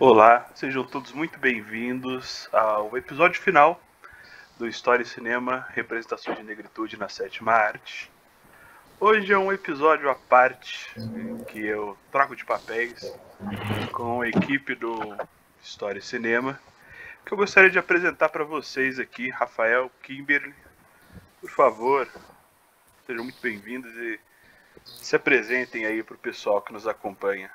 Olá, sejam todos muito bem-vindos ao episódio final do História e Cinema, Representações de Negritude na Sétima Arte. Hoje é um episódio à parte em que eu troco de papéis com a equipe do História e Cinema, que eu gostaria de apresentar para vocês aqui, Rafael, Kimberly. Por favor, sejam muito bem-vindos e se apresentem aí para o pessoal que nos acompanha.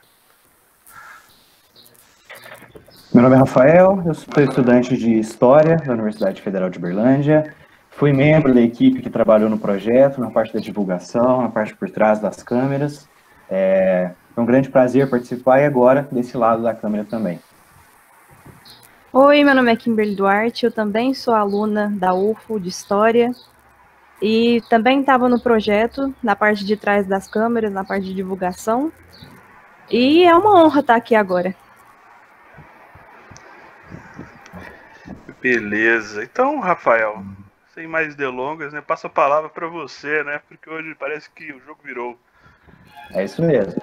Meu nome é Rafael, eu sou estudante de História da Universidade Federal de Berlândia. Fui membro da equipe que trabalhou no projeto, na parte da divulgação, na parte por trás das câmeras. Foi um grande prazer participar e agora desse lado da câmera também. Oi, meu nome é Kimberly Duarte, eu também sou aluna da UFO de História e também estava no projeto, na parte de trás das câmeras, na parte de divulgação. E é uma honra estar aqui agora. Beleza. Então, Rafael, sem mais delongas, né? Passo a palavra para você, né? Porque hoje parece que o jogo virou. É isso mesmo.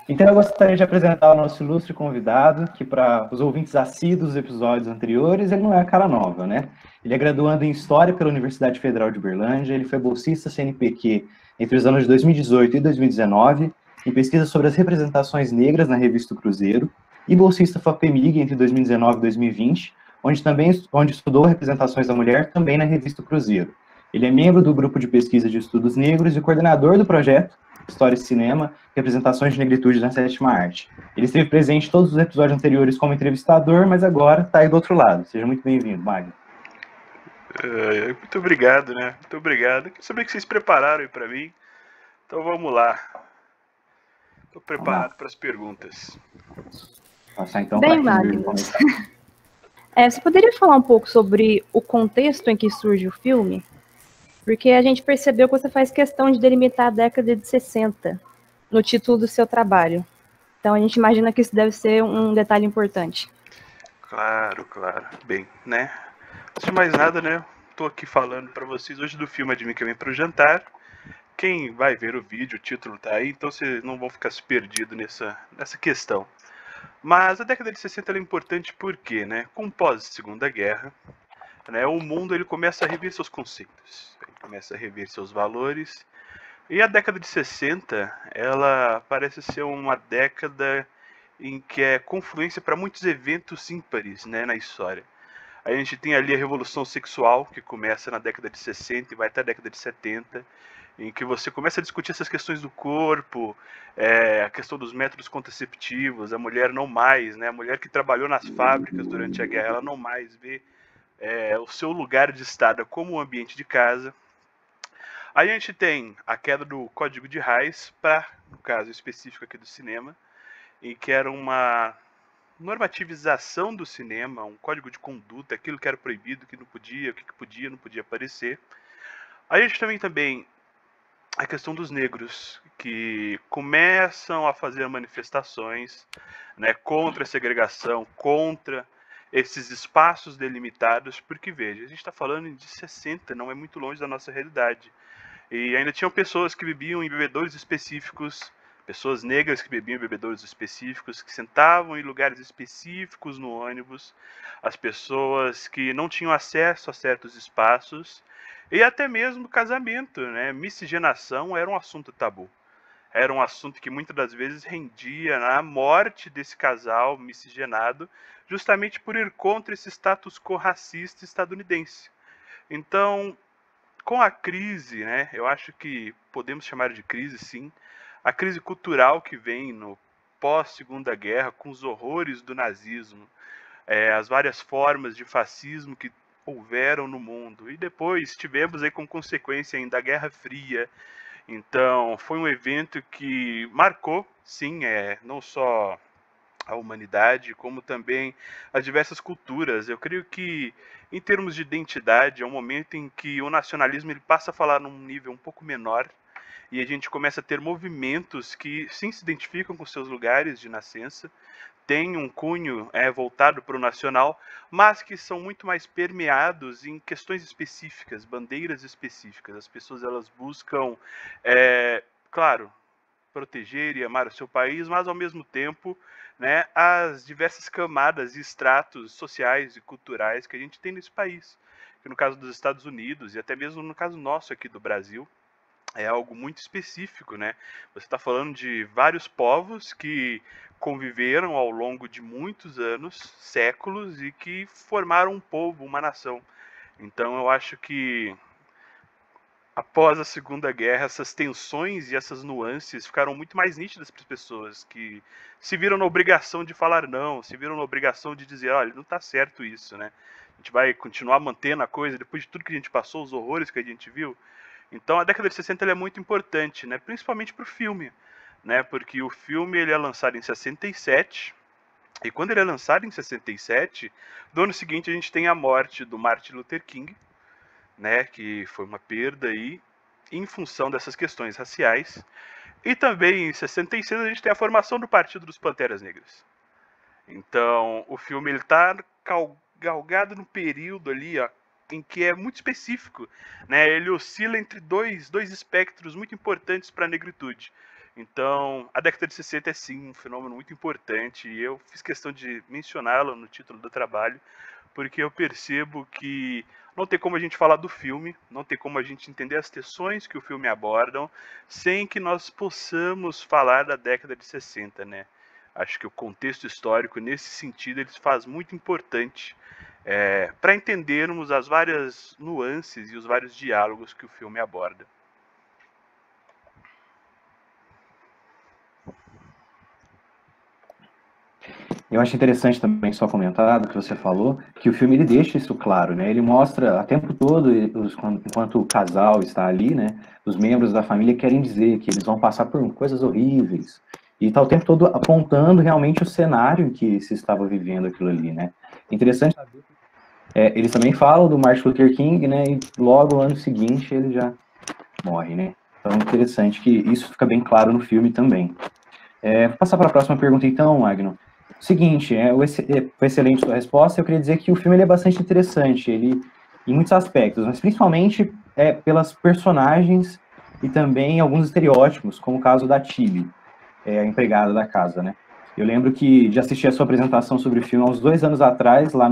Então eu gostaria de apresentar o nosso ilustre convidado, que para os ouvintes assíduos dos episódios anteriores, ele não é cara nova, né? Ele é graduando em História pela Universidade Federal de Berlândia, ele foi bolsista CNPq entre os anos de 2018 e 2019, em pesquisa sobre as representações negras na revista Cruzeiro, e bolsista FAPEMIG entre 2019 e 2020, onde estudou representações da mulher também na revista Cruzeiro. Ele é membro do grupo de pesquisa de estudos negros e coordenador do projeto História e Cinema, Representações de Negritude na Sétima Arte. Ele esteve presente em todos os episódios anteriores como entrevistador, mas agora está aí do outro lado. Seja muito bem-vindo, Magno. Muito obrigado, né? Muito obrigado. Eu queria saber que vocês prepararam aí para mim. Então vamos lá. Estou preparado para as perguntas. Passar então Bem, para Magnus. Você poderia falar um pouco sobre o contexto em que surge o filme? Porque a gente percebeu que você faz questão de delimitar a década de 60 no título do seu trabalho. Então a gente imagina que isso deve ser um detalhe importante. Claro, claro. Bem, né? Antes de mais nada, né? Estou aqui falando para vocês hoje do filme De Mim Que Vem Pro Jantar. Quem vai ver o vídeo, o título tá aí, então vocês não vão ficar se perdidos nessa questão. Mas a década de 60 é importante porque, né, com pós-Segunda Guerra, né, o mundo ele começa a rever seus conceitos, ele começa a rever seus valores. E a década de 60, ela parece ser uma década em que é confluência para muitos eventos ímpares, né, na história. A gente tem ali a Revolução Sexual, que começa na década de 60 e vai até a década de 70, em que você começa a discutir essas questões do corpo, a questão dos métodos contraceptivos, a mulher não mais, né, a mulher que trabalhou nas fábricas durante a guerra, ela não mais vê o seu lugar de estada como um ambiente de casa. Aí a gente tem a queda do Código de Hays, para, no caso específico aqui do cinema, em que era uma normativização do cinema, um código de conduta, aquilo que era proibido, que não podia, o que podia, não podia aparecer. Aí a gente também a questão dos negros, que começam a fazer manifestações, né, contra a segregação, contra esses espaços delimitados, porque veja, a gente está falando de 60, não é muito longe da nossa realidade. E ainda tinham pessoas que bebiam em bebedouros específicos, pessoas negras que bebiam em bebedouros específicos, que sentavam em lugares específicos no ônibus, as pessoas que não tinham acesso a certos espaços, e até mesmo casamento, né? Miscigenação era um assunto tabu. Era um assunto que muitas das vezes rendia na morte desse casal miscigenado, justamente por ir contra esse status quo racista estadunidense. Então, com a crise, né, eu acho que podemos chamar de crise, sim, a crise cultural que vem no pós-Segunda Guerra, com os horrores do nazismo, as várias formas de fascismo que houveram no mundo, e depois tivemos aí como consequência ainda a Guerra Fria. Então foi um evento que marcou, sim, não só a humanidade, como também as diversas culturas. Eu creio que, em termos de identidade, é um momento em que o nacionalismo ele passa a falar num nível um pouco menor e a gente começa a ter movimentos que sim se identificam com seus lugares de nascença, têm um cunho voltado para o nacional, mas que são muito mais permeados em questões específicas, bandeiras específicas. As pessoas elas buscam, claro, proteger e amar o seu país, mas ao mesmo tempo né, as diversas camadas e estratos sociais e culturais que a gente tem nesse país. Que no caso dos Estados Unidos e até mesmo no caso nosso aqui do Brasil, é algo muito específico, né? Você está falando de vários povos que conviveram ao longo de muitos anos, séculos, e que formaram um povo, uma nação. Então eu acho que após a Segunda Guerra, essas tensões e essas nuances ficaram muito mais nítidas para as pessoas que se viram na obrigação de falar não, se viram na obrigação de dizer, olha, não está certo isso, né? A gente vai continuar mantendo a coisa depois de tudo que a gente passou, os horrores que a gente viu. Então a década de 60 é muito importante, né? Principalmente para o filme, né? Porque o filme ele é lançado em 67 e quando ele é lançado em 67, no ano seguinte a gente tem a morte do Martin Luther King, né? Que foi uma perda aí em função dessas questões raciais. E também em 66 a gente tem a formação do Partido dos Panteras Negras. Então o filme ele está galgado no período ali, ó, em que é muito específico, né? Ele oscila entre dois espectros muito importantes para a negritude. Então, a década de 60 é sim um fenômeno muito importante e eu fiz questão de mencioná-lo no título do trabalho, porque eu percebo que não tem como a gente falar do filme, não tem como a gente entender as questões que o filme abordam, sem que nós possamos falar da década de 60, né? Acho que o contexto histórico, nesse sentido, ele se faz muito importante para entendermos as várias nuances e os vários diálogos que o filme aborda. Eu acho interessante também, só comentado, que você falou, que o filme ele deixa isso claro, né? Ele mostra o tempo todo, enquanto o casal está ali, né? Os membros da família querem dizer que eles vão passar por coisas horríveis. E está o tempo todo apontando realmente o cenário em que se estava vivendo aquilo ali, né? Interessante saber. Eles também falam do Martin Luther King, né? E logo no ano seguinte ele já morre, né? Então é interessante que isso fica bem claro no filme também. Vou passar para a próxima pergunta então, Magno. Seguinte, foi excelente sua resposta. Eu queria dizer que o filme ele é bastante interessante, ele em muitos aspectos, mas principalmente pelas personagens e também alguns estereótipos, como o caso da Tilly, a empregada da casa, né? Eu lembro de assistir a sua apresentação sobre o filme há uns 2 anos atrás, lá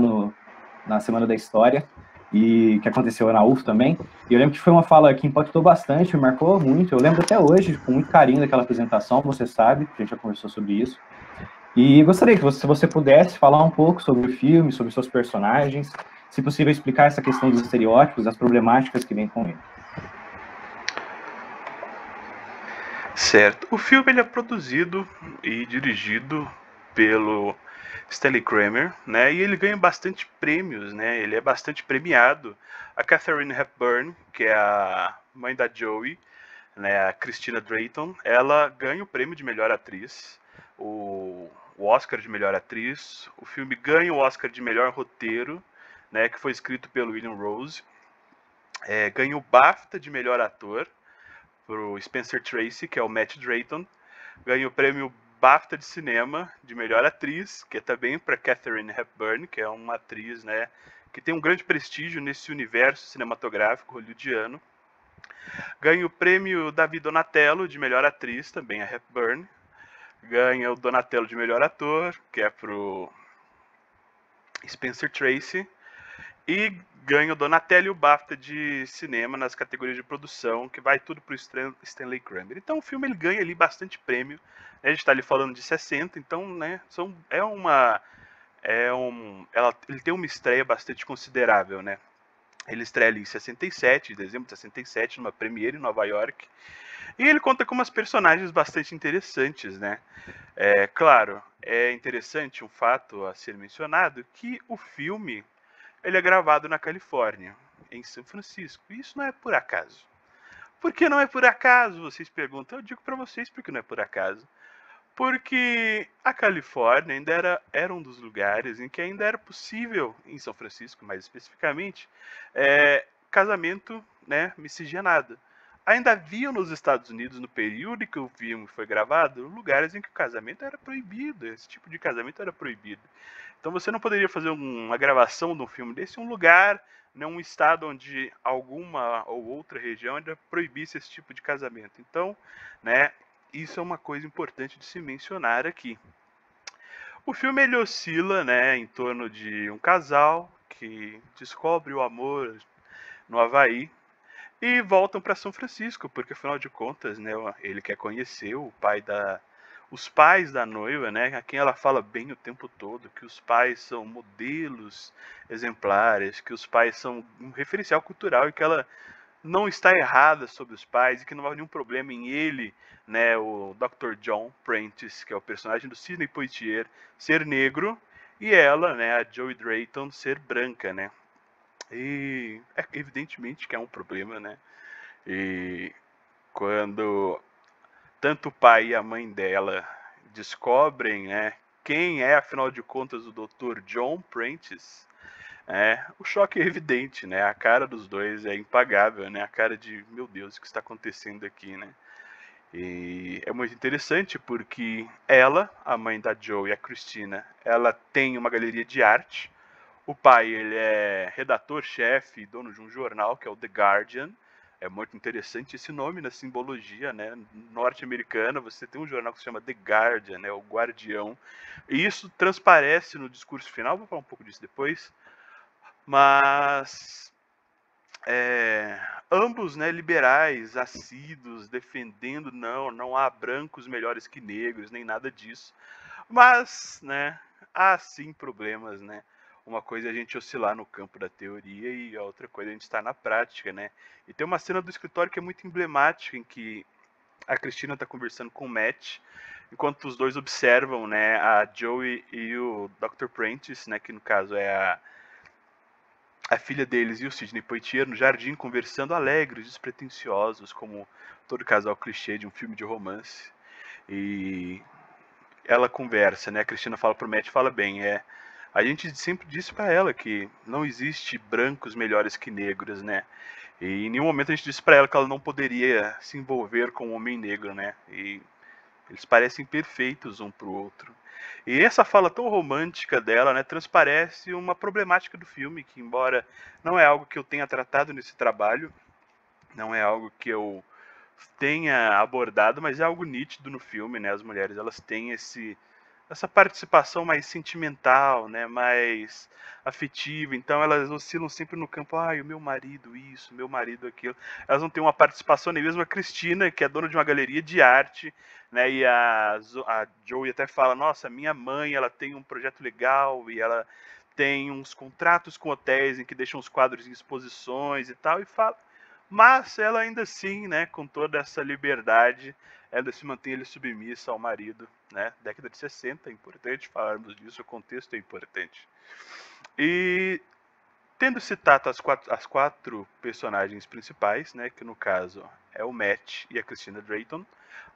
na Semana da História, e que aconteceu na UF também. E eu lembro que foi uma fala que impactou bastante, me marcou muito. Eu lembro até hoje, com muito carinho daquela apresentação, você sabe, a gente já conversou sobre isso. E gostaria que se você pudesse falar um pouco sobre o filme, sobre seus personagens, se possível explicar essa questão dos estereótipos, as problemáticas que vem com ele. Certo. O filme ele é produzido e dirigido pelo Stanley Kramer, né? E ele ganha bastante prêmios, né? Ele é bastante premiado. A Katharine Hepburn, que é a mãe da Joey, né? A Christina Drayton, ela ganha o prêmio de melhor atriz, o Oscar de melhor atriz. O filme ganha o Oscar de melhor roteiro, né? Que foi escrito pelo William Rose. Ganha o BAFTA de melhor ator pro Spencer Tracy, que é o Matt Drayton. Ganha o prêmio BAFTA de cinema de melhor atriz, que é também para Katharine Hepburn, que é uma atriz, né, que tem um grande prestígio nesse universo cinematográfico hollywoodiano. Ganha o prêmio David Donatello de melhor atriz, também a Hepburn. Ganha o Donatello de melhor ator, que é pro Spencer Tracy. E ganha o Donatello e o BAFTA de cinema nas categorias de produção, que vai tudo pro Stanley Kramer. Então o filme ele ganha ali bastante prêmio. A gente está ali falando de 60, então, né, ele tem uma estreia bastante considerável, né? Ele estreia ali em 67, em dezembro de 67, numa premiere em Nova York. E ele conta com umas personagens bastante interessantes, né? Claro, é interessante um fato a ser mencionado, que o filme ele é gravado na Califórnia, em São Francisco. E isso não é por acaso. Por que não é por acaso? Vocês perguntam. Eu digo para vocês porque não é por acaso. Porque a Califórnia ainda era um dos lugares em que ainda era possível, em São Francisco mais especificamente, casamento, né, miscigenado. Ainda havia nos Estados Unidos, no período em que o filme foi gravado, lugares em que o casamento era proibido, esse tipo de casamento era proibido. Então você não poderia fazer uma gravação de um filme desse em um lugar, né, um estado onde alguma ou outra região ainda proibisse esse tipo de casamento. Então, né, isso é uma coisa importante de se mencionar aqui. O filme ele oscila, né, em torno de um casal que descobre o amor no Havaí e voltam para São Francisco, porque afinal de contas, né, ele quer conhecer os pais da noiva, né, a quem ela fala bem o tempo todo, que os pais são modelos exemplares, que os pais são um referencial cultural e que ela não está errada sobre os pais e que não há nenhum problema em ele, né, o Dr. John Prentice, que é o personagem do Sidney Poitier, ser negro e ela, né, a Joey Drayton, ser branca, né. E é evidentemente que é um problema, né. E quando tanto o pai e a mãe dela descobrem, né, quem é afinal de contas o Dr. John Prentice, o choque é evidente, né? A cara dos dois é impagável, né? A cara de, meu Deus, o que está acontecendo aqui, né? E é muito interessante porque ela, a mãe da Joe e a Christina, ela tem uma galeria de arte. O pai, ele é redator-chefe, dono de um jornal que é o The Guardian. É muito interessante esse nome na simbologia, né? Norte-americana, você tem um jornal que se chama The Guardian, né? O Guardião. E isso transparece no discurso final, vou falar um pouco disso depois. Mas ambos, né, liberais, assíduos, defendendo não há brancos melhores que negros, nem nada disso. Mas, né, há sim problemas, né? Uma coisa é a gente oscilar no campo da teoria e a outra coisa é a gente estar na prática, né? E tem uma cena do escritório que é muito emblemática, em que a Cristina está conversando com o Matt, enquanto os dois observam, né, a Joey e o Dr. Prentice, né, que no caso é a filha deles e o Sidney Poitier no jardim conversando alegres, despretensiosos, como todo casal clichê de um filme de romance. E ela conversa, né? A Cristina fala pro Matt, fala bem, a gente sempre disse para ela que não existe brancos melhores que negros, né? E em nenhum momento a gente disse para ela que ela não poderia se envolver com um homem negro, né? E eles parecem perfeitos um pro outro. E essa fala tão romântica dela, né, transparece uma problemática do filme, que embora não é algo que eu tenha tratado nesse trabalho, não é algo que eu tenha abordado, mas é algo nítido no filme, né? As mulheres, elas têm essa participação mais sentimental, né, mais afetiva, então elas oscilam sempre no campo, o meu marido isso, meu marido aquilo. Elas não têm uma participação, nem mesmo a Cristina, que é dona de uma galeria de arte, né, e a Joey até fala, nossa, minha mãe, ela tem um projeto legal e ela tem uns contratos com hotéis em que deixam os quadros em exposições e tal, e fala, mas ela ainda assim, né, com toda essa liberdade, ela se mantém ele submissa ao marido, né? Década de 60, é importante falarmos disso, o contexto é importante. E tendo citado as quatro personagens principais, né, que no caso é o Matt e a Christina Drayton,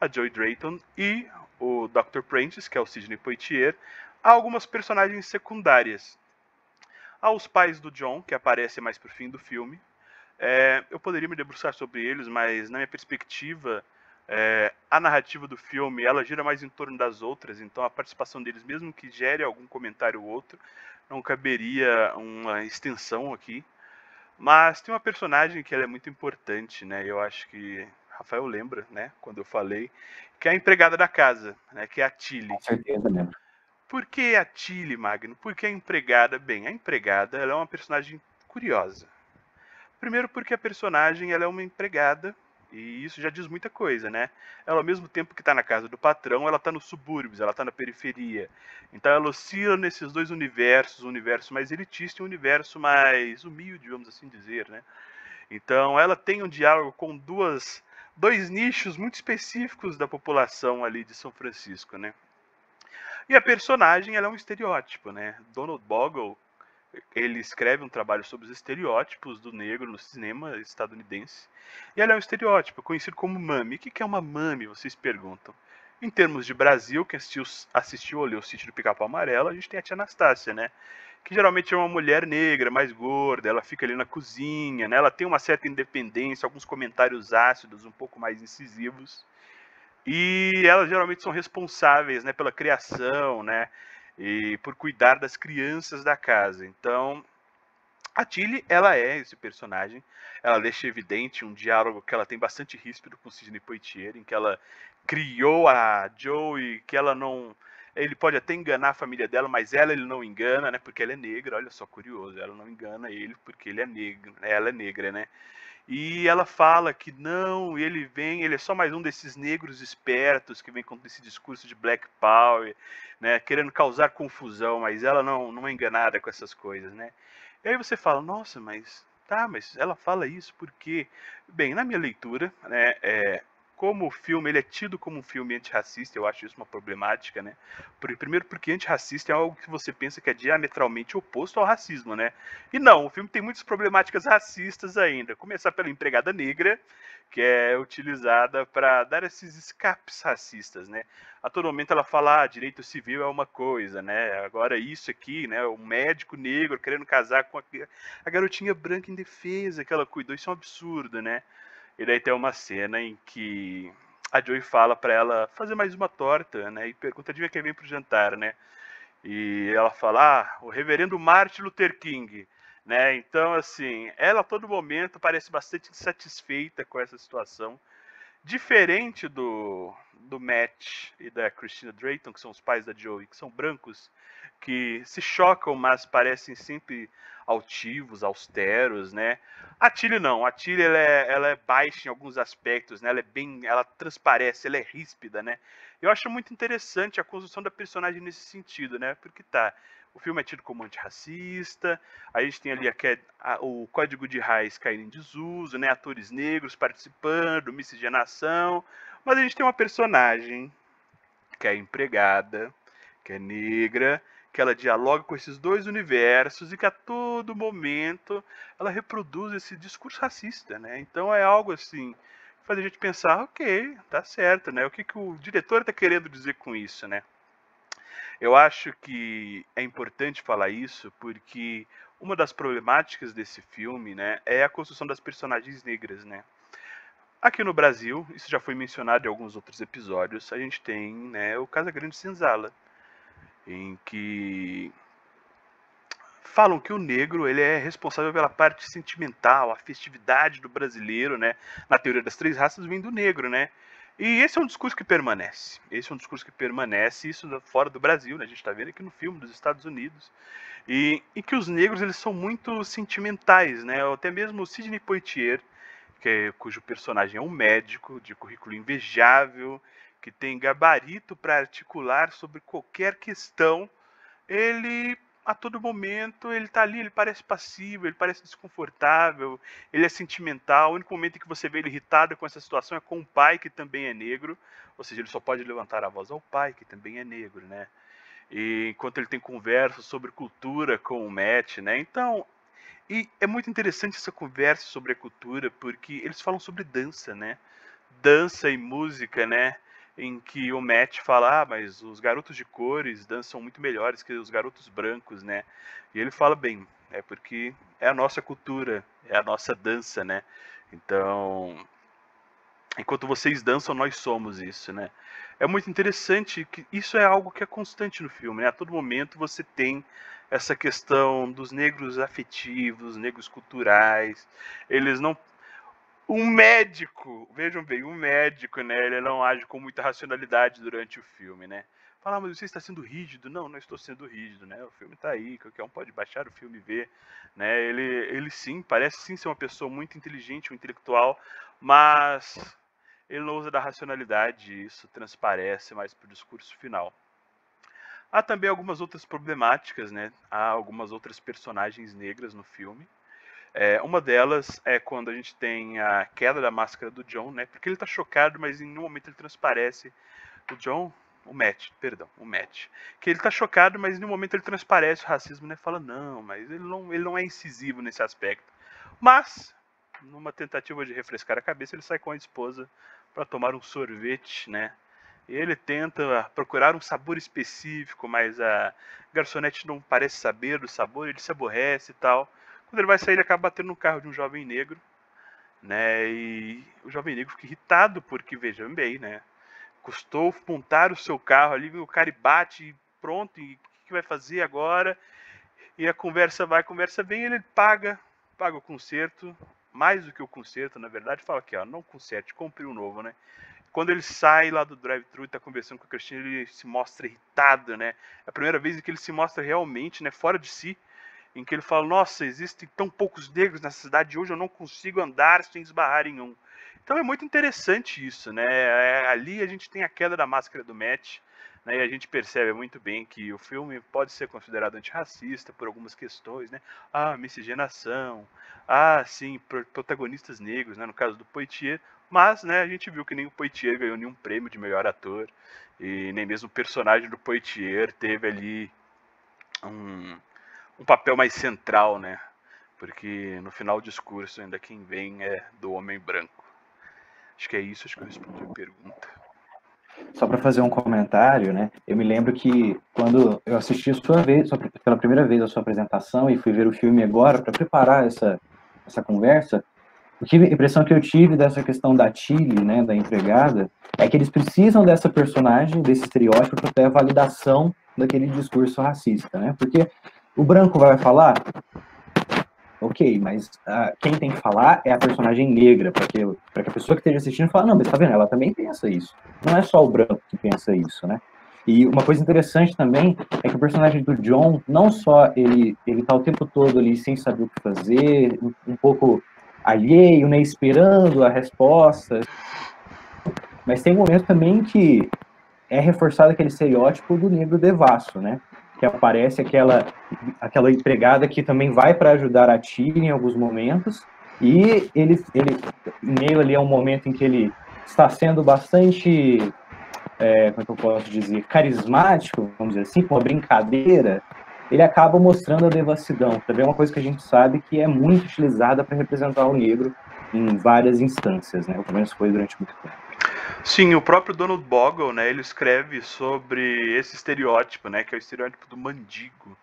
a Joey Drayton e o Dr. Prentice, que é o Sidney Poitier, há algumas personagens secundárias. Há os pais do John, que aparecem mais pro fim do filme. Eu poderia me debruçar sobre eles, mas na minha perspectiva, a narrativa do filme ela gira mais em torno das outras, então a participação deles, mesmo que gere algum comentário ou outro, não caberia uma extensão aqui. Mas tem uma personagem que ela é muito importante, né? Eu acho que Rafael lembra, né? Quando eu falei, que é a empregada da casa, né? Que é a Tilly. Com certeza, né? Por que a Tilly, Magno? Porque a empregada, bem, a empregada ela é uma personagem curiosa. Primeiro porque a personagem ela é uma empregada, e isso já diz muita coisa, né? Ela, ao mesmo tempo que está na casa do patrão, ela está nos subúrbios, ela está na periferia. Então ela oscila nesses dois universos, um universo mais elitista e um universo mais humilde, vamos assim dizer, né? Então ela tem um diálogo com dois nichos muito específicos da população ali de São Francisco, né? E a personagem ela é um estereótipo, né? Donald Bogle, ele escreve um trabalho sobre os estereótipos do negro no cinema estadunidense. E ela é um estereótipo, conhecido como mami. O que é uma mami, vocês perguntam? Em termos de Brasil, quem assistiu ou leu o Sítio do Pica-Pau Amarelo, a gente tem a tia Anastácia, né? Que geralmente é uma mulher negra, mais gorda, ela fica ali na cozinha, né? Ela tem uma certa independência, alguns comentários ácidos, um pouco mais incisivos. E elas geralmente são responsáveis, né, pela criação, né? E por cuidar das crianças da casa. Então, a Tilly, ela é esse personagem. Ela deixa evidente um diálogo que ela tem bastante ríspido com Sidney Poitier, em que ela criou a Joey, que ela não Ele pode até enganar a família dela, mas ele não engana, né? Porque ela é negra, olha só, curioso. Ela não engana ele porque ele é negro, ela é negra, né? E ela fala que não, ele é só mais um desses negros espertos que vem com esse discurso de Black Power, né? Querendo causar confusão, mas ela não é enganada com essas coisas, né? E aí você fala, nossa, mas tá, mas ela fala isso porque, bem, na minha leitura, né, como o filme ele é tido como um filme antirracista, eu acho isso uma problemática, né? Primeiro porque antirracista é algo que você pensa que é diametralmente oposto ao racismo, né? E não, o filme tem muitas problemáticas racistas ainda. Começar pela empregada negra, que é utilizada para dar esses escapes racistas, né? A todo momento ela fala, direito civil é uma coisa, né? Agora isso aqui, né? O médico negro querendo casar com a garotinha branca indefesa que ela cuidou, isso é um absurdo, né? E daí tem uma cena em que a Joey fala pra ela fazer mais uma torta, né? E pergunta de quem vem pro jantar, né? E ela fala, o reverendo Martin Luther King, né? Então, assim, ela a todo momento parece bastante insatisfeita com essa situação. Diferente do Matt e da Christina Drayton, que são os pais da Joey, que são brancos, que se chocam, mas parecem sempre altivos, austeros, né? A Tilly não, a Tilly ela é baixa em alguns aspectos, né? Ela transparece, ela é ríspida, né? Eu acho muito interessante a construção da personagem nesse sentido, né? Porque tá, o filme é tido como antirracista, a gente tem ali o código de Hays caindo em desuso, né? Atores negros participando, miscigenação, mas a gente tem uma personagem que é empregada, que é negra, que ela dialoga com esses dois universos e que a todo momento ela reproduz esse discurso racista, né? Então é algo assim que faz a gente pensar, ok, tá certo, né? O que o diretor está querendo dizer com isso, né? Eu acho que é importante falar isso porque uma das problemáticas desse filme, né, é a construção das personagens negras, né? Aqui no Brasil, isso já foi mencionado em alguns outros episódios, a gente tem, né, o Casagrande Senzala, em que falam que o negro ele é responsável pela parte sentimental, a festividade do brasileiro, né? Na teoria das três raças vem do negro, né? E esse é um discurso que permanece. Esse é um discurso que permanece, isso fora do Brasil, né? A gente está vendo aqui no filme dos Estados Unidos. E que os negros eles são muito sentimentais, né? Até mesmo o Sidney Poitier, cujo personagem é um médico de currículo invejável, que tem gabarito para articular sobre qualquer questão, ele a todo momento ele tá ali, ele parece passivo, ele parece desconfortável, ele é sentimental. O único momento em que você vê ele irritado com essa situação é com o pai, que também é negro, ou seja, ele só pode levantar a voz ao pai, que também é negro, né? E enquanto ele tem conversas sobre cultura com o Matt, né? Então, e é muito interessante essa conversa sobre a cultura, porque eles falam sobre dança, né? Dança e música, né? Em que o Matt fala, mas os garotos de cores dançam muito melhores que os garotos brancos, né? E ele fala, bem, é porque é a nossa cultura, é a nossa dança, né? Então, enquanto vocês dançam, nós somos isso, né? É muito interessante que isso é algo que é constante no filme, né? A todo momento você tem essa questão dos negros afetivos, negros culturais. Eles não um médico, vejam bem, um médico, né? Ele não age com muita racionalidade durante o filme, né? Fala, mas você está sendo rígido? Não, não estou sendo rígido, né? O filme está aí, qualquer um pode baixar o filme e ver, né? Ele sim, parece sim ser uma pessoa muito inteligente, um intelectual, mas ele não usa da racionalidade e isso transparece mais para o discurso final. Há também algumas outras problemáticas, né? Há algumas outras personagens negras no filme. Uma delas é quando a gente tem a queda da máscara do John, né? Porque ele tá chocado, mas em nenhum momento ele transparece. O Matt. Que ele tá chocado, mas em nenhum momento ele transparece o racismo, né? Fala, não, mas ele não é incisivo nesse aspecto. Mas, numa tentativa de refrescar a cabeça, ele sai com a esposa para tomar um sorvete, né? E ele tenta procurar um sabor específico, mas a garçonete não parece saber do sabor, ele se aborrece e tal. Quando ele vai sair, ele acaba batendo no carro de um jovem negro, né? E o jovem negro fica irritado porque, vejam bem, né? Custou montar o seu carro ali, o cara bate e pronto, e o que vai fazer agora? E a conversa vai, a conversa vem, ele paga o conserto, mais do que o conserto, na verdade, fala aqui, ó, não conserte, compre um novo, né? quando ele sai lá do drive-thru e tá conversando com a Cristina, ele se mostra irritado, né? É a primeira vez em que ele se mostra realmente, né, fora de si, em que ele fala, nossa, existem tão poucos negros nessa cidade, hoje eu não consigo andar sem esbarrar em um. Então é muito interessante isso, né? Ali a gente tem a queda da máscara do Matt, né? E a gente percebe muito bem que o filme pode ser considerado antirracista por algumas questões, né? Ah, miscigenação, sim, protagonistas negros, né? No caso do Poitier, mas, né, a gente viu que nem o Poitier ganhou nenhum prêmio de melhor ator, e nem mesmo o personagem do Poitier teve ali um papel mais central, né? Porque no final do discurso ainda quem vem é do homem branco. Acho que é isso, acho que eu respondi a pergunta. Só para fazer um comentário, né? Eu me lembro que quando eu assisti pela primeira vez a sua apresentação e fui ver o filme agora para preparar essa conversa, a impressão que eu tive dessa questão da Tilly, né, da empregada, é que eles precisam dessa personagem, desse estereótipo, para ter a validação daquele discurso racista, né? Porque o branco vai falar, ok, mas quem tem que falar é a personagem negra, para que a pessoa que esteja assistindo fale, não, mas tá vendo, ela também pensa isso. Não é só o branco que pensa isso, né? E uma coisa interessante também é que o personagem do John, não só ele tá o tempo todo ali sem saber o que fazer, um pouco alheio, né, esperando a resposta, mas tem um momento também que é reforçado aquele estereótipo do negro devasso, né? Que aparece aquela empregada que também vai para ajudar a Tilly em alguns momentos, e ele em meio ali a um momento em que ele está sendo bastante, como é que eu posso dizer, carismático, vamos dizer assim, com uma brincadeira, ele acaba mostrando a devassidão. Também é uma coisa que a gente sabe que é muito utilizada para representar o negro em várias instâncias, né? Pelo menos foi durante muito tempo. Sim, o próprio Donald Bogle, né, ele escreve sobre esse estereótipo, né, que é o estereótipo do mendigo,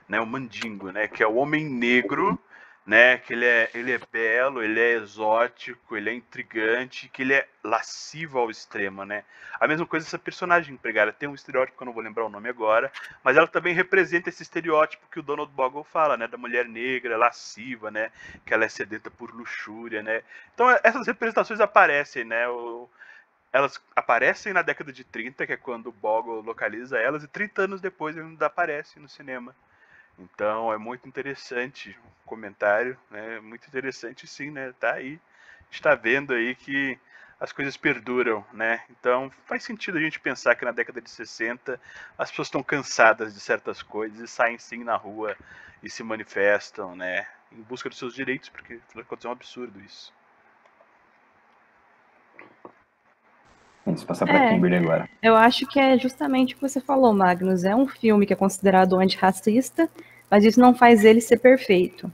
né, o mandingo, né, que é o homem negro, né, que ele é belo, ele é exótico, ele é intrigante, que ele é lascivo ao extremo, né. A mesma coisa essa personagem empregada, tem um estereótipo que eu não vou lembrar o nome agora, mas ela também representa esse estereótipo que o Donald Bogle fala, né, da mulher negra, lasciva, né, que ela é sedenta por luxúria, né. Então essas representações aparecem, né, elas aparecem na década de 30, que é quando o Bogle localiza elas, e 30 anos depois ainda aparecem no cinema. Então é muito interessante o comentário, né? Muito interessante sim, né? Tá aí. A gente tá vendo aí que as coisas perduram, né? Então faz sentido a gente pensar que na década de 60 as pessoas estão cansadas de certas coisas e saem sim na rua e se manifestam, né? Em busca dos seus direitos, porque aconteceu um absurdo isso. Vamos passar para Kimberly agora. Eu acho que é justamente o que você falou, Magnus. É um filme que é considerado antirracista, mas isso não faz ele ser perfeito.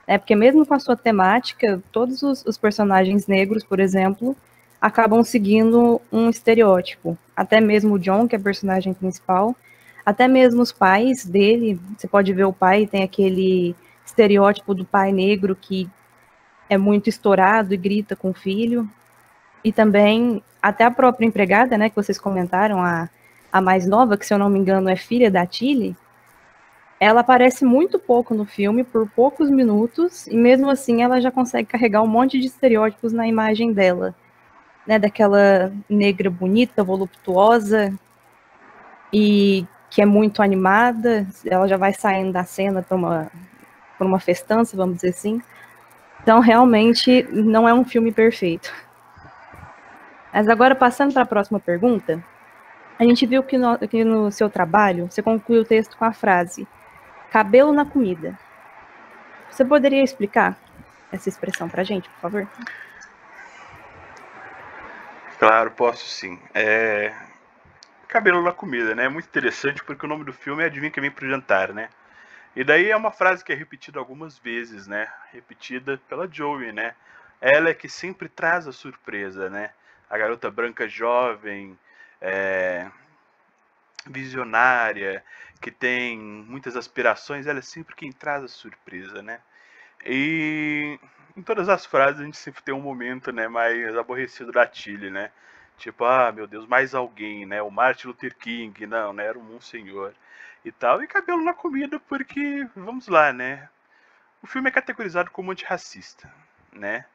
É porque mesmo com a sua temática, todos os personagens negros, por exemplo, acabam seguindo um estereótipo. Até mesmo o John, que é o personagem principal, até mesmo os pais dele, você pode ver o pai, tem aquele estereótipo do pai negro que é muito estourado e grita com o filho. E também, até a própria empregada, né, que vocês comentaram, a mais nova, que se eu não me engano é filha da Tilly, ela aparece muito pouco no filme, por poucos minutos, e mesmo assim ela já consegue carregar um monte de estereótipos na imagem dela, né, daquela negra bonita, voluptuosa, e que é muito animada, ela já vai saindo da cena para uma festança, vamos dizer assim. Então, realmente, não é um filme perfeito. Mas agora, passando para a próxima pergunta, a gente viu que no seu trabalho, você concluiu o texto com a frase cabelo na comida. Você poderia explicar essa expressão para a gente, por favor? Claro, posso sim. Cabelo na comida, né? É muito interessante porque o nome do filme é Adivinha Quem Vem Pro Jantar, né? E daí é uma frase que é repetida algumas vezes, né? Repetida pela Joey, né? Ela é que sempre traz a surpresa, né? A garota branca jovem, visionária, que tem muitas aspirações, ela é sempre quem traz a surpresa, né? E em todas as frases a gente sempre tem um momento, né, mais aborrecido da Tilly, né? Tipo, meu Deus, mais alguém, né? O Martin Luther King, não, né? Era um monsenhor e tal. E cabelo na comida porque, vamos lá, né? O filme é categorizado como antirracista, né?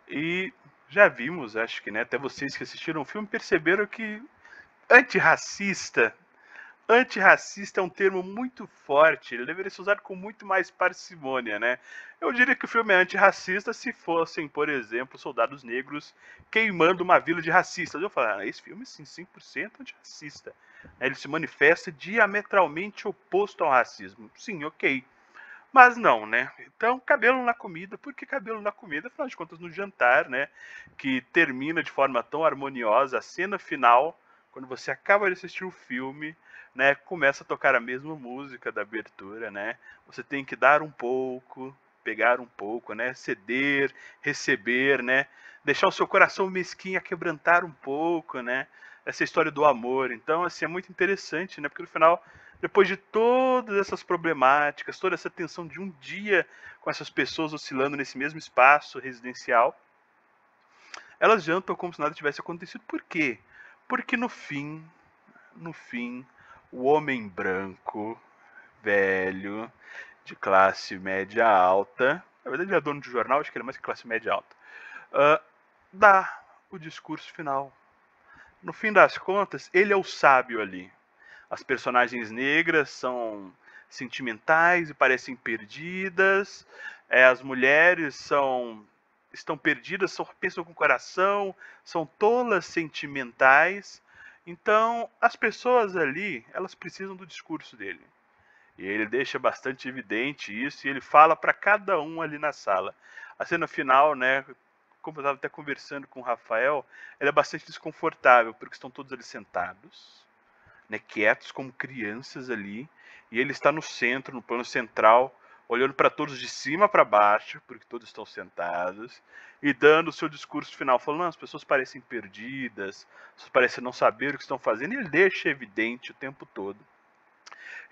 E já vimos, acho que, né, até vocês que assistiram o filme perceberam que antirracista, antirracista é um termo muito forte, ele deveria ser usado com muito mais parcimônia, né? Eu diria que o filme é antirracista se fossem, por exemplo, soldados negros queimando uma vila de racistas. Eu falo, esse filme sim, 100% antirracista. Ele se manifesta diametralmente oposto ao racismo. Sim, ok. Mas não, né? Então, cabelo na comida. Por que cabelo na comida? Afinal de contas, no jantar, né? Que termina de forma tão harmoniosa, a cena final, quando você acaba de assistir o filme, né? Começa a tocar a mesma música da abertura, né? Você tem que dar um pouco, pegar um pouco, né? Ceder, receber, né? Deixar o seu coração mesquinho quebrantar um pouco, né? Essa história do amor. Então, assim, é muito interessante, né? Porque no final, depois de todas essas problemáticas, toda essa tensão de um dia com essas pessoas oscilando nesse mesmo espaço residencial, elas jantam como se nada tivesse acontecido. Por quê? Porque no fim, o homem branco, velho, de classe média alta, na verdade ele é dono de jornal, acho que ele é mais que classe média alta, dá o discurso final. No fim das contas, ele é o sábio ali. As personagens negras são sentimentais e parecem perdidas. As mulheres estão perdidas, pensam com o coração, são tolas sentimentais. Então, as pessoas ali, elas precisam do discurso dele. E ele deixa bastante evidente isso e ele fala para cada um ali na sala. A cena final, né, como eu estava até conversando com o Rafael, ela é bastante desconfortável, porque estão todos ali sentados, né, quietos como crianças ali, e ele está no centro, no plano central, olhando para todos de cima para baixo, porque todos estão sentados, e dando o seu discurso final, falando, as pessoas parecem perdidas, as pessoas parecem não saber o que estão fazendo, e ele deixa evidente o tempo todo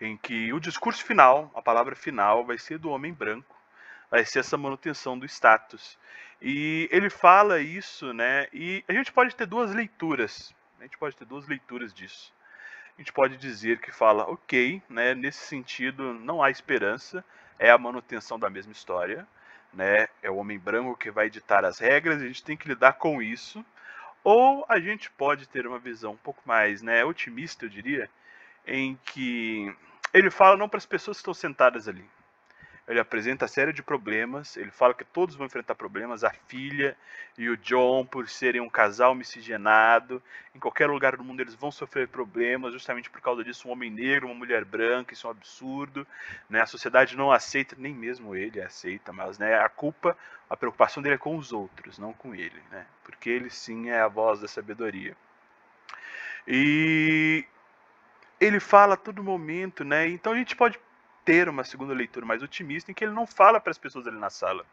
em que o discurso final, a palavra final, vai ser do homem branco, vai ser essa manutenção do status. E ele fala isso, né? E a gente pode ter duas leituras. A gente pode ter duas leituras disso. A gente pode dizer que fala, ok, né? Nesse sentido, não há esperança, é a manutenção da mesma história, né? É o homem branco que vai ditar as regras, a gente tem que lidar com isso. Ou a gente pode ter uma visão um pouco mais, né, otimista, eu diria, em que ele fala não para as pessoas que estão sentadas ali. Ele apresenta a série de problemas, ele fala que todos vão enfrentar problemas, a filha e o John, por serem um casal miscigenado, em qualquer lugar do mundo eles vão sofrer problemas, justamente por causa disso, um homem negro, uma mulher branca, isso é um absurdo, né? A sociedade não aceita, nem mesmo ele aceita, mas, né, a culpa, a preocupação dele é com os outros, não com ele, né? Porque ele sim é a voz da sabedoria. E ele fala a todo momento, né? Então a gente pode ter uma segunda leitura mais otimista em que ele não fala para as pessoas ali na sala.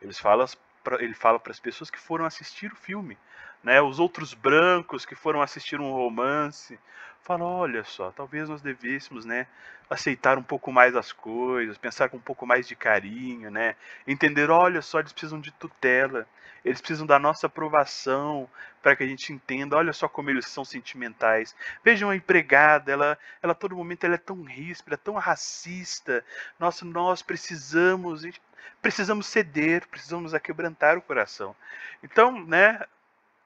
Ele fala para as pessoas que foram assistir o filme, né? Os outros brancos que foram assistir um romance. Fala, olha só, talvez nós devêssemos, né, aceitar um pouco mais as coisas, pensar com um pouco mais de carinho, né? Entender, olha só, eles precisam de tutela, eles precisam da nossa aprovação para que a gente entenda, olha só como eles são sentimentais. Vejam a empregada, ela a todo momento ela é tão ríspida, tão racista. Nossa, nós precisamos ceder, precisamos aquebrantar o coração. Então, né,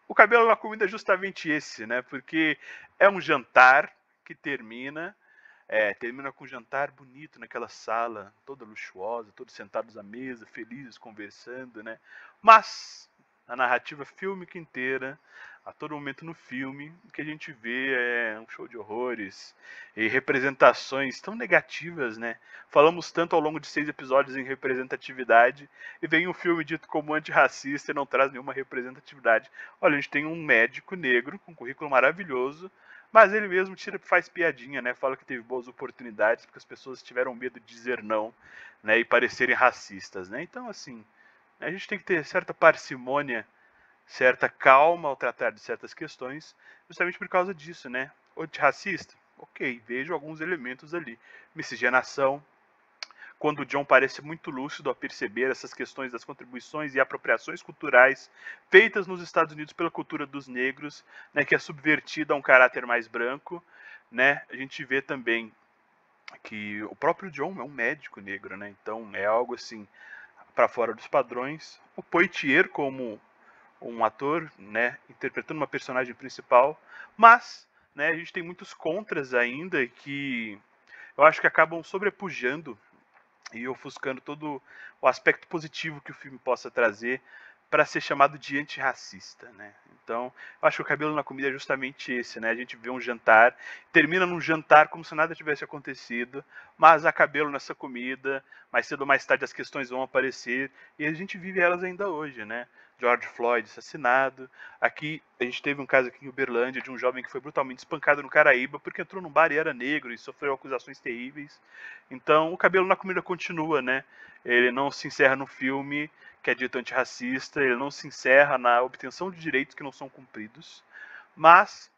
o cabelo na comida é justamente esse, né? Porque é um jantar que termina com um jantar bonito naquela sala, toda luxuosa, todos sentados à mesa, felizes, conversando, né? Mas a narrativa fílmica inteira, a todo momento no filme, o que a gente vê é um show de horrores e representações tão negativas, né? Falamos tanto ao longo de 6 episódios em representatividade e vem um filme dito como antirracista e não traz nenhuma representatividade. Olha, a gente tem um médico negro com um currículo maravilhoso, mas ele mesmo faz piadinha, né? Fala que teve boas oportunidades porque as pessoas tiveram medo de dizer não, né? E parecerem racistas, né? Então, assim, a gente tem que ter certa parcimônia, certa calma ao tratar de certas questões, justamente por causa disso, né? Antirracista? Ok, vejo alguns elementos ali. Miscigenação, quando o John parece muito lúcido ao perceber essas questões das contribuições e apropriações culturais feitas nos Estados Unidos pela cultura dos negros, né, que é subvertida a um caráter mais branco, né? A gente vê também que o próprio John é um médico negro, né? Então é algo assim para fora dos padrões. O Poitier como um ator, né, interpretando uma personagem principal, mas, né, a gente tem muitos contras ainda que eu acho que acabam sobrepujando e ofuscando todo o aspecto positivo que o filme possa trazer para ser chamado de antirracista, né? Então, eu acho que o cabelo na comida é justamente esse, né? A gente vê um jantar, termina num jantar como se nada tivesse acontecido, mas há cabelo nessa comida, mais cedo ou mais tarde as questões vão aparecer e a gente vive elas ainda hoje, né? George Floyd assassinado. Aqui, a gente teve um caso aqui em Uberlândia de um jovem que foi brutalmente espancado no Caraíba porque entrou num bar e era negro e sofreu acusações terríveis. Então, o cabelo na comida continua, né? Ele não se encerra no filme, que é dito antirracista, ele não se encerra na obtenção de direitos que não são cumpridos, mas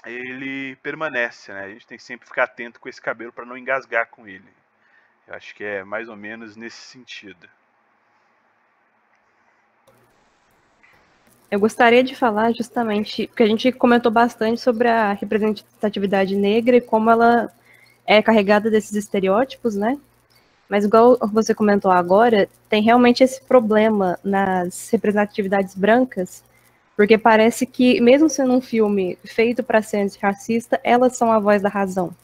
ele permanece, né? A gente tem que sempre ficar atento com esse cabelo para não engasgar com ele. Eu acho que é mais ou menos nesse sentido. Eu gostaria de falar justamente, porque a gente comentou bastante sobre a representatividade negra e como ela é carregada desses estereótipos, né? Mas igual você comentou agora, tem realmente esse problema nas representatividades brancas, porque parece que, mesmo sendo um filme feito para ser antirracista, elas são a voz da razão.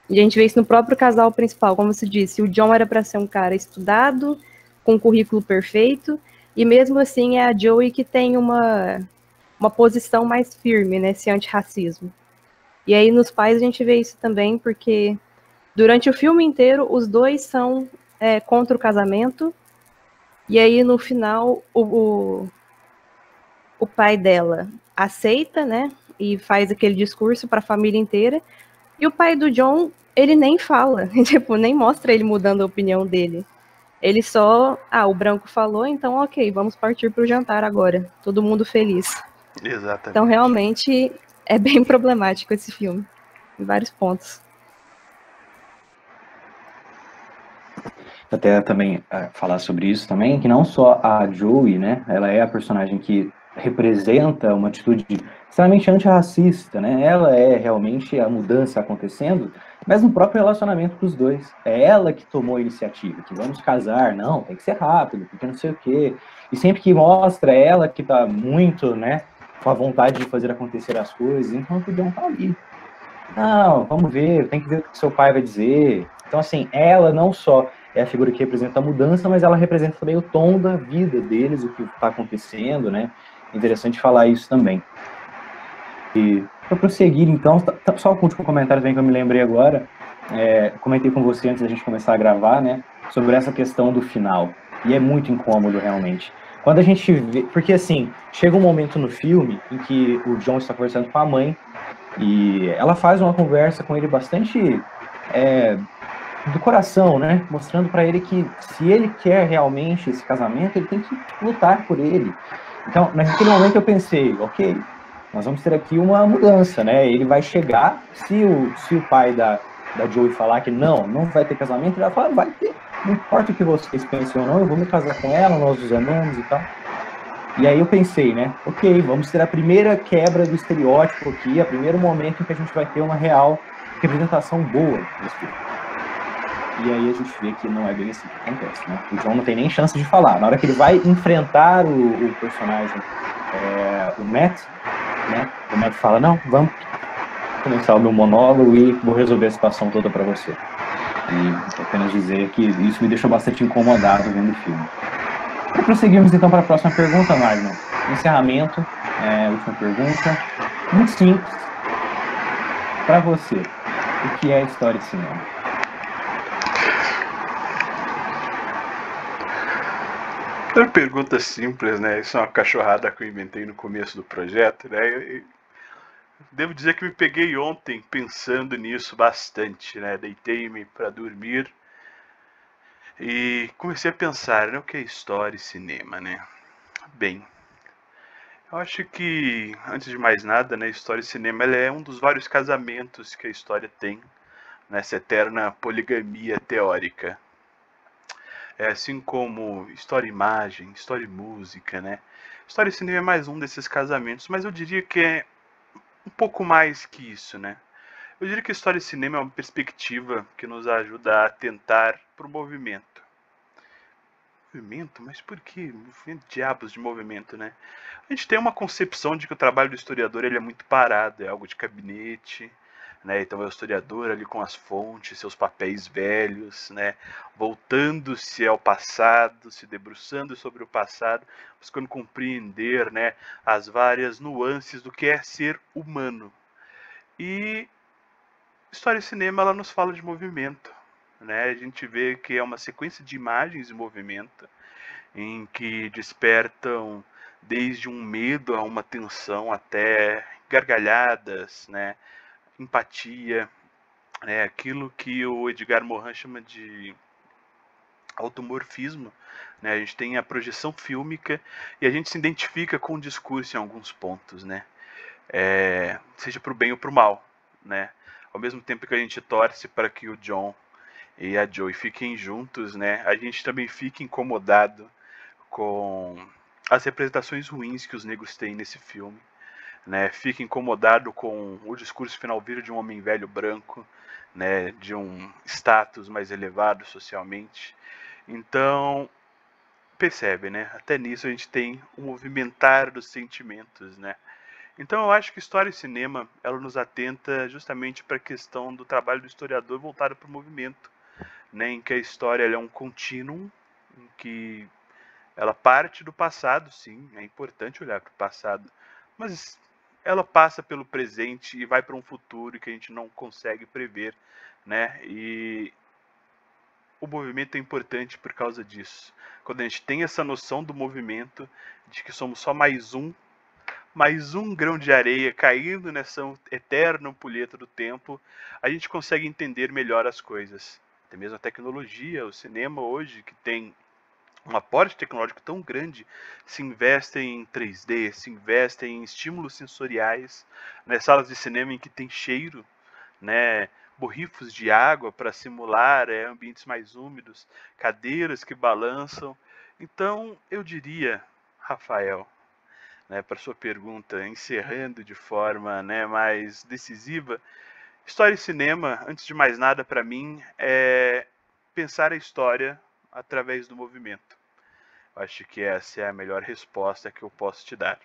E a gente vê isso no próprio casal principal, como você disse, o John era para ser um cara estudado, com um currículo perfeito, e mesmo assim é a Joey que tem uma posição mais firme nesse antirracismo. E aí nos pais a gente vê isso também, porque durante o filme inteiro os dois são contra o casamento, e aí no final o pai dela aceita, né, e faz aquele discurso para a família inteira, e o pai do John, ele nem fala, tipo, nem mostra ele mudando a opinião dele. Ele só, o branco falou, então ok, vamos partir para o jantar agora, todo mundo feliz. Exatamente. Então realmente é bem problemático esse filme, em vários pontos. Até também falar sobre isso também, que não só a Joey, né, ela é a personagem que representa uma atitude extremamente antirracista, né, ela é realmente a mudança acontecendo, mas no próprio relacionamento dos dois, é ela que tomou a iniciativa, que vamos casar, não, tem que ser rápido, porque não sei o quê, e sempre que mostra ela que tá muito, né, com a vontade de fazer acontecer as coisas, enquanto o John tá ali. Não, vamos ver, tem que ver o que seu pai vai dizer. Então, assim, ela não só é a figura que representa a mudança, mas ela representa também o tom da vida deles, o que está acontecendo, né? Interessante falar isso também. E para prosseguir, então, só o último comentário também que eu me lembrei agora, comentei com você antes da gente começar a gravar, né, sobre essa questão do final. E é muito incômodo, realmente. Quando a gente vê, porque assim, chega um momento no filme em que o John está conversando com a mãe, e ela faz uma conversa com ele bastante do coração, né? Mostrando para ele que se ele quer realmente esse casamento, ele tem que lutar por ele. Então, naquele momento eu pensei, ok, nós vamos ter aqui uma mudança, né? Ele vai chegar, se o pai da Joey falar que não vai ter casamento, ele vai falar, vai ter, não importa o que vocês pensem ou não, eu vou me casar com ela, nós nos amamos e tal. E aí eu pensei, né? Ok, vamos ter a primeira quebra do estereótipo aqui, o primeiro momento em que a gente vai ter uma real representação boa desse filme. E aí a gente vê que não é bem assim que acontece, né? O John não tem nem chance de falar. Na hora que ele vai enfrentar o personagem, o Matt, né? O Matt fala, não, vamos começar o meu monólogo e vou resolver a situação toda para você. E apenas dizer que isso me deixou bastante incomodado vendo o filme. Para prosseguirmos então para a próxima pergunta, Magno. Encerramento, última pergunta. Muito simples. Para você, o que é história de cinema? É uma pergunta simples, né? Isso é uma cachorrada que eu inventei no começo do projeto, né? Devo dizer que me peguei ontem pensando nisso bastante, né? Deitei-me para dormir e comecei a pensar, né? O que é história e cinema, né? Bem, eu acho que, antes de mais nada, né? História e cinema ela é um dos vários casamentos que a história tem nessa eterna poligamia teórica. É assim como história e imagem, história e música, né? História e cinema é mais um desses casamentos, mas eu diria que é um pouco mais que isso, né? Eu diria que história e cinema é uma perspectiva que nos ajuda a tentar para o movimento. movimento? Mas por que? Movimento, diabos de movimento, né? A gente tem uma concepção de que o trabalho do historiador ele é muito parado, é algo de gabinete, né? Então é o historiador ali com as fontes, seus papéis velhos, né? Voltando-se ao passado, se debruçando sobre o passado, buscando compreender, né, as várias nuances do que é ser humano. E história e cinema ela nos fala de movimento, né? A gente vê que é uma sequência de imagens em movimento, em que despertam desde um medo a uma tensão até gargalhadas, né? Empatia, né? Aquilo que o Edgar Morin chama de automorfismo, né? A gente tem a projeção fílmica e a gente se identifica com o discurso em alguns pontos, né? Seja para o bem ou para o mal, né? Ao mesmo tempo que a gente torce para que o John e a Joey fiquem juntos, né? A gente também fica incomodado com as representações ruins que os negros têm nesse filme, né? Fica incomodado com o discurso final vir de um homem velho branco, né? De um status mais elevado socialmente. Então, percebe, né? Até nisso a gente tem o movimentar dos sentimentos, né? Então eu acho que história e cinema, ela nos atenta justamente para a questão do trabalho do historiador voltado para o movimento, né? Em que a história ela é um contínuo, em que ela parte do passado, sim, é importante olhar para o passado, mas ela passa pelo presente e vai para um futuro que a gente não consegue prever, né? E o movimento é importante por causa disso. Quando a gente tem essa noção do movimento, de que somos só mais um grão de areia caindo nessa eterna ampulheta do tempo, a gente consegue entender melhor as coisas. Até mesmo a tecnologia, o cinema hoje, que tem um aporte tecnológico tão grande, se investe em 3D, se investe em estímulos sensoriais, nas salas de cinema em que tem cheiro, né, borrifos de água para simular ambientes mais úmidos, cadeiras que balançam. Então, eu diria, Rafael, né, para sua pergunta, encerrando de forma, né, mais decisiva, história e cinema, antes de mais nada, para mim, é pensar a história através do movimento. Acho que essa é a melhor resposta que eu posso te dar.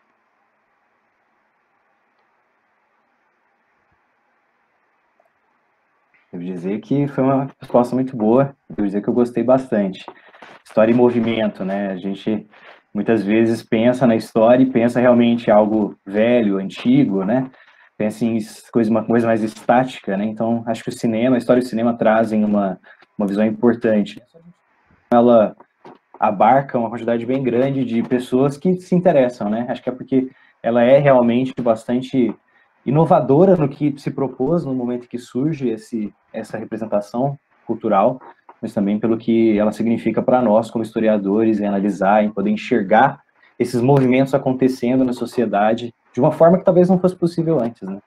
Devo dizer que foi uma resposta muito boa, devo dizer que eu gostei bastante. História e movimento, né? A gente muitas vezes pensa na história e pensa realmente em algo velho, antigo, né? Pensa em uma coisa mais estática, né? Então, acho que o cinema, a história e o cinema trazem uma visão importante. Ela abarca uma quantidade bem grande de pessoas que se interessam, né? Acho que é porque ela é realmente bastante inovadora no que se propôs no momento que surge essa representação cultural, mas também pelo que ela significa para nós como historiadores, em analisar, em poder enxergar esses movimentos acontecendo na sociedade de uma forma que talvez não fosse possível antes, né?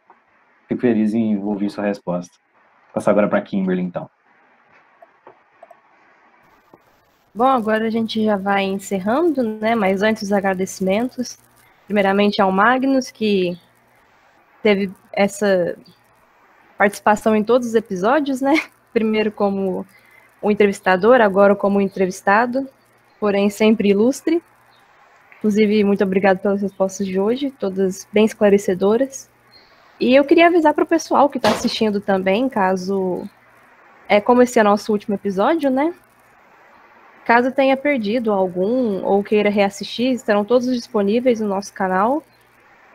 Fico feliz em ouvir sua resposta. Vou passar agora para a Kimberly, então. Bom, agora a gente já vai encerrando, né? Mas antes os agradecimentos. Primeiramente ao Magnus, que teve essa participação em todos os episódios, né? Primeiro como o entrevistador, agora como entrevistado, porém sempre ilustre. Inclusive, muito obrigado pelas respostas de hoje, todas bem esclarecedoras. E eu queria avisar para o pessoal que está assistindo também, caso... como esse é nosso último episódio, né? Caso tenha perdido algum ou queira reassistir, estarão todos disponíveis no nosso canal.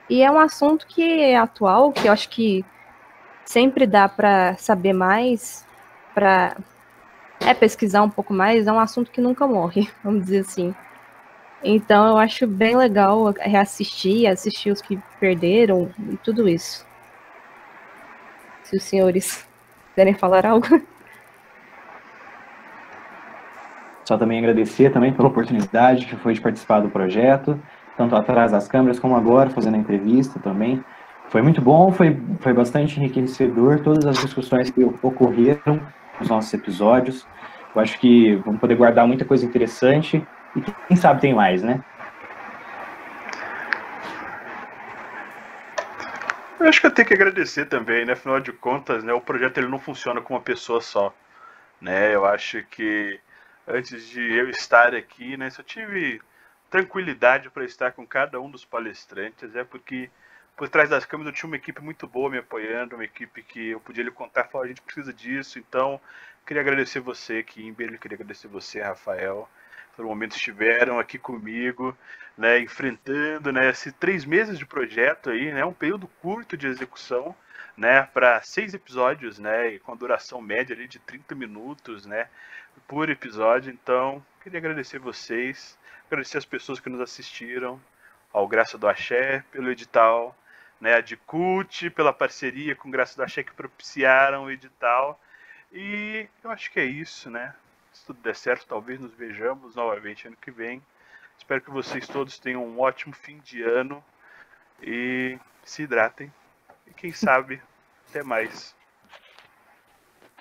E é um assunto que é atual, que eu acho que sempre dá para saber mais, para pesquisar um pouco mais. É um assunto que nunca morre, vamos dizer assim. Então eu acho bem legal reassistir, assistir os que perderam e tudo isso. Se os senhores quiserem falar algo... Só também agradecer também pela oportunidade que foi de participar do projeto, tanto atrás das câmeras como agora, fazendo a entrevista também. Foi muito bom, foi bastante enriquecedor, todas as discussões que ocorreram nos nossos episódios. Eu acho que vamos poder guardar muita coisa interessante e quem sabe tem mais, né? Eu acho que eu tenho que agradecer também, né? Afinal de contas, né, o projeto ele não funciona com uma pessoa só, né? Eu acho que antes de eu estar aqui, né? Só tive tranquilidade para estar com cada um dos palestrantes, porque por trás das câmeras eu tinha uma equipe muito boa me apoiando, uma equipe que eu podia lhe contar, falar, a gente precisa disso, então queria agradecer você, Kimberly, queria agradecer você, Rafael, pelo momento estiveram aqui comigo, né, enfrentando, né, esses 3 meses de projeto aí, né, um período curto de execução, né, para 6 episódios, né, e com a duração média ali de 30 minutos, né, por episódio. Então, queria agradecer vocês, agradecer as pessoas que nos assistiram, ao Graça do Axé pelo edital, né, a de Cult pela parceria com Graça do Axé que propiciaram o edital. E eu acho que é isso, né? Se tudo der certo, talvez nos vejamos novamente ano que vem. Espero que vocês todos tenham um ótimo fim de ano e se hidratem. E quem sabe, até mais.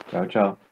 Tchau, tchau.